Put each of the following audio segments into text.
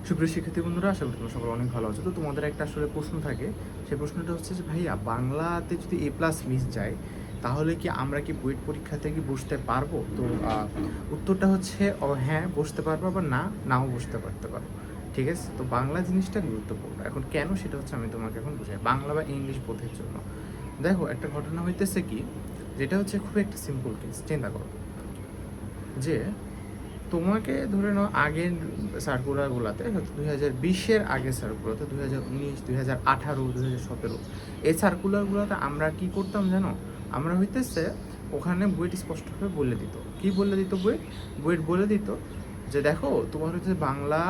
সুপ্রিয় শিক্ষার্থী বন্ধুরা, আশা করি তোমরা সকলে অনেক ভালো আছো। তো তোমাদের একটা আসলে প্রশ্ন থাকে, সেই প্রশ্নটা হচ্ছে যে ভাইয়া, বাংলাতে যদি A+ মিস যায় তাহলে কি আমরা কি বুয়েট পরীক্ষাতে কি বসতে পারবো? তো উত্তরটা হচ্ছে হ্যাঁ, বসতে পারবো, আবার নাও বসতে পারতে পারো। ঠিক আছে? তো বাংলা জিনিসটা গুরুত্বপূর্ণ। এখন কেন সেটা হচ্ছে আমি তোমাকে এখন বুঝাই, বাংলা বা ইংলিশ বোধের জন্য। দেখো, একটা ঘটনা হইতেছে কি, যেটা হচ্ছে খুব একটা সিম্পল কেস। চিন্তা করো যে তোমাকে ধরে নাও আগের সার্কুলারগুলোতে, হয়তো 2020-এর আগের সার্কুলারতে, 2019, 2018, 2017, এই সার্কুলারগুলোতে আমরা কি করতাম জানো? আমরা হইতেছে ওখানে বুয়েট স্পষ্টভাবে বলে দিত। কি বলে দিত বুয়েট? বুয়েট বলে দিত যে দেখো, তোমার হচ্ছে Bangla,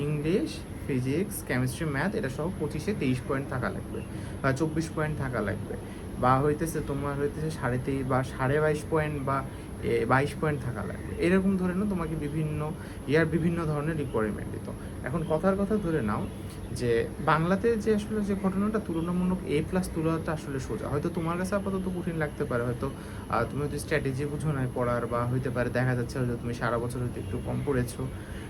English, physics, chemistry, math এটা সহ 25-এ 23 পয়েন্ট থাকা লাগবে, বা 24 পয়েন্ট থাকা লাগবে, বা হইতেছে তোমার হইতেছে 23.5 বা 22.5 পয়েন্ট, বা 22 পয়েন্ট থাকা লাগবে। এরকম ধরে নাও তোমাকে বিভিন্ন ধরনের রিকোয়ারমেন্ট দিত। এখন কথার কথা ধরে নাও যে বাংলাতে যে আসলে যে ঘটনাটা, তুলনামূলক A+ তোলাটা আসলে সোজা। হয়তো তোমার কাছে আপাতত কঠিন লাগতে পারে, হয়তো তুমি হয়তো স্ট্র্যাটেজি বুঝো নাই পড়ার, বা হইতে পারে দেখা যাচ্ছে হয়তো তুমি সারা বছর হয়তো একটু কম পড়েছো।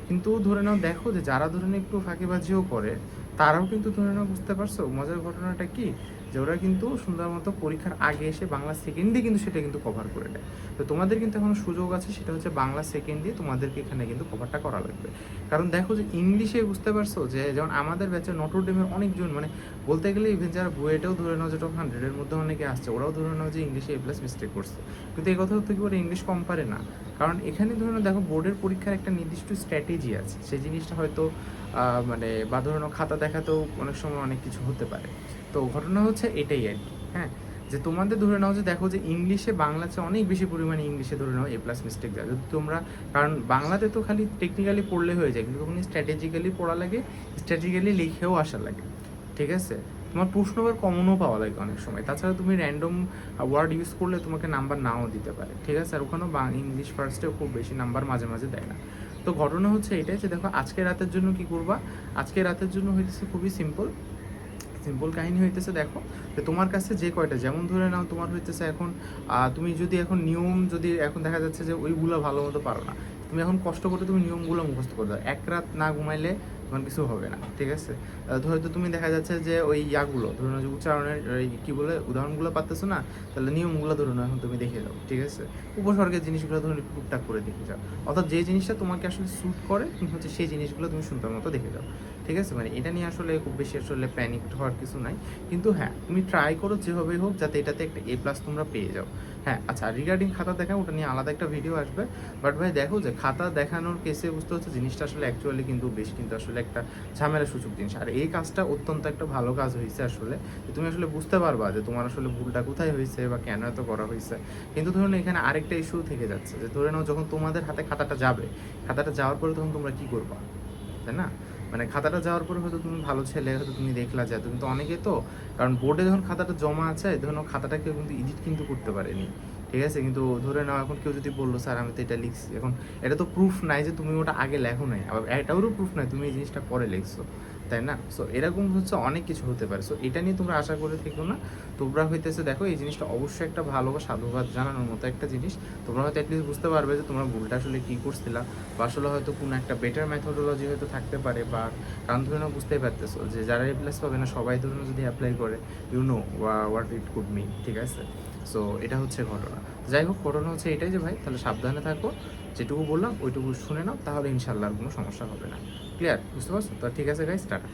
কিন্তু ধরে নাও, দেখো যে যারা ধরে নাও একটু ফাঁকিবাজিও করে, তারাও কিন্তু ধরে নাও, বুঝতে পারছো মজার ঘটনাটা কি, যে ওরা কিন্তু সুন্দর মতো পরীক্ষার আগে এসে বাংলা সেকেন্ডে কিন্তু সেটা কিন্তু কভার করে দেয়। তো তোমাদের কিন্তু এখন সুযোগ আছে, সেটা হচ্ছে বাংলা সেকেন্ড দিয়ে তোমাদেরকে এখানে কিন্তু কভারটা করা লাগবে। কারণ দেখো যে ইংলিশে, বুঝতে পারছো যে যেমন আমাদের ব্যাচে নটরডেমের অনেকজন, মানে বলতে গেলে ইভেন যারা বুয়েটেও ধরে নাও যে টপ 100-এর মধ্যে অনেকে আসছে, ওরাও ধরে নাও যে ইংলিশে A+ মিস্টেক করছে। কিন্তু এই কথা হচ্ছে কি, ওরা ইংলিশ কম পারে না। কারণ এখানে ধরে নাও দেখো, বোর্ডের পরীক্ষার একটা নির্দিষ্ট স্ট্র্যাটেজি আছে, সেই জিনিসটা হয়তো মানে বা ধরে নাও খাতা দেখাতেও অনেক সময় অনেক কিছু হতে পারে। তো ঘটনা হচ্ছে এটাই আর কি। হ্যাঁ, যে তোমাদের ধরে নাও যে দেখো যে ইংলিশে বাংলা চেয়ে অনেক বেশি পরিমাণে ইংলিশে ধরে নাও A+ মিস্টেক দেয় যদি তোমরা, কারণ বাংলাতে তো খালি টেকনিক্যালি পড়লে হয়ে যায়, কিন্তু তখন স্ট্র্যাটেজিক্যালি পড়া লাগে, স্ট্র্যাটেজিক্যালি লিখেও আসা লাগে। ঠিক আছে? তোমার প্রশ্ন আবার কমনও পাওয়া লাগে অনেক সময়। তাছাড়া তুমি র্যান্ডম ওয়ার্ড ইউজ করলে তোমাকে নাম্বার নাও দিতে পারে। ঠিক আছে? আর ওখানেও ইংলিশ ফার্স্টেও খুব বেশি নাম্বার মাঝে মাঝে দেয় না। তো ঘটনা হচ্ছে এটাই যে দেখো, আজকে রাতের জন্য কি করবা? আজকে রাতের জন্য হইতেছে খুবই সিম্পল। সিম্পল কাহিনী হইতেছে, দেখো যে তোমার কাছে যে কয়টা, যেমন ধরে নাও তোমার হইতেছে এখন তুমি যদি এখন নিয়ম, যদি এখন দেখা যাচ্ছে যে ওইগুলো ভালো মতো পারো না, তুমি এখন কষ্ট করে তুমি নিয়মগুলো মুখস্থ করে দাও, এক রাত না ঘুমাইলে তোমার কিছু হবে না। ঠিক আছে? হয়তো তুমি দেখা যাচ্ছে যে ওই ইয়াগুলো ধরুন, যে উচ্চারণের কী বলে উদাহরণগুলো পাচ্তেছো না, তাহলে নিয়মগুলো ধরুন এখন তুমি দেখে যাও। ঠিক আছে? উপসর্গের জিনিসগুলো ধরুন একটু টুকটাক করে দেখে যাও, অর্থাৎ যে জিনিসটা তোমাকে আসলে স্যুট করে তুমি হচ্ছে সেই জিনিসগুলো তুমি সুন্দর মতো দেখে যাও। ঠিক আছে? মানে এটা নিয়ে আসলে খুব বেশি আসলে প্যানিক হওয়ার কিছু নাই। কিন্তু হ্যাঁ, তুমি ট্রাই করো যেভাবেই হোক, যাতে এটাতে একটা A+ তোমরা পেয়ে যাও। হ্যাঁ, আচ্ছা, রিগার্ডিং খাতা দেখা, ওটা নিয়ে আলাদা একটা ভিডিও আসবে। বাট ভাই দেখো যে খাতা দেখানোর কেসে বুঝতে হচ্ছে জিনিসটা আসলে অ্যাকচুয়ালি কিন্তু বেশ কিন্তু আসলে একটা ঝামেলা সূচক জিনিস। আর এই কাজটা অত্যন্ত একটা ভালো কাজ হয়েছে আসলে, যে তুমি আসলে বুঝতে পারবা যে তোমার আসলে ভুলটা কোথায় হয়েছে বা কেন এত করা হয়েছে। কিন্তু ধরুন এখানে আরেকটা ইস্যু থেকে যাচ্ছে, যে ধরে নাও যখন তোমাদের হাতে খাতাটা যাবে, খাতাটা যাওয়ার পরে তখন তোমরা কি করবা? তাই না? মানে খাতাটা যাওয়ার পরে হয়তো তুমি ভালো ছেলে, হয়তো তুমি দেখলা যে কিন্তু অনেকে তো, কারণ বোর্ডে যখন খাতাটা জমা আছে, ধরুন খাতাটা কেউ কিন্তু এডিট কিন্তু করতে পারেনি। ঠিক আছে? কিন্তু ধরে নাও এখন কেউ যদি বললো স্যার আমি তো এটা লিখছি, এখন এটা তো প্রুফ নাই যে তুমি ওটা আগে লেখো নাই, আবার এটারও প্রুফ নাই তুমি এই জিনিসটা পরে লিখছো। তাই না? সো এরকম হচ্ছে অনেক কিছু হতে পারে। সো এটা নিয়ে তোমরা আশা করে থেকো না। তোমরা হইতেছে দেখো, এই জিনিসটা অবশ্যই একটা ভালো বা সাধুবাদ জানানোর মতো একটা জিনিস। তোমরা হয়তো অ্যাটলিস্ট বুঝতে পারবে যে তোমরা ভুলটা আসলে কী করছিলা, বা আসলে হয়তো কোনো একটা বেটার মেথোডোলজি হয়তো থাকতে পারে। বা কারণ ধরে নাও, বুঝতেই পারতেছো যে যারা A+ পাবে না, সবাই ধরে নাও যদি অ্যাপ্লাই করে, you know what it could mean. ঠিক আছে? সো এটা হচ্ছে ঘটনা। যাই হোক, ঘটনা হচ্ছে এটাই যে ভাই, তাহলে সাবধানে থাকো, যেটুকু বললাম ওইটুকু শুনে নাও, তাহলে ইনশাল্লাহ আর কোনো সমস্যা হবে না। ক্লিয়ার? বুঝতে পারছো তো? ঠিক আছে গাইস, টাটা।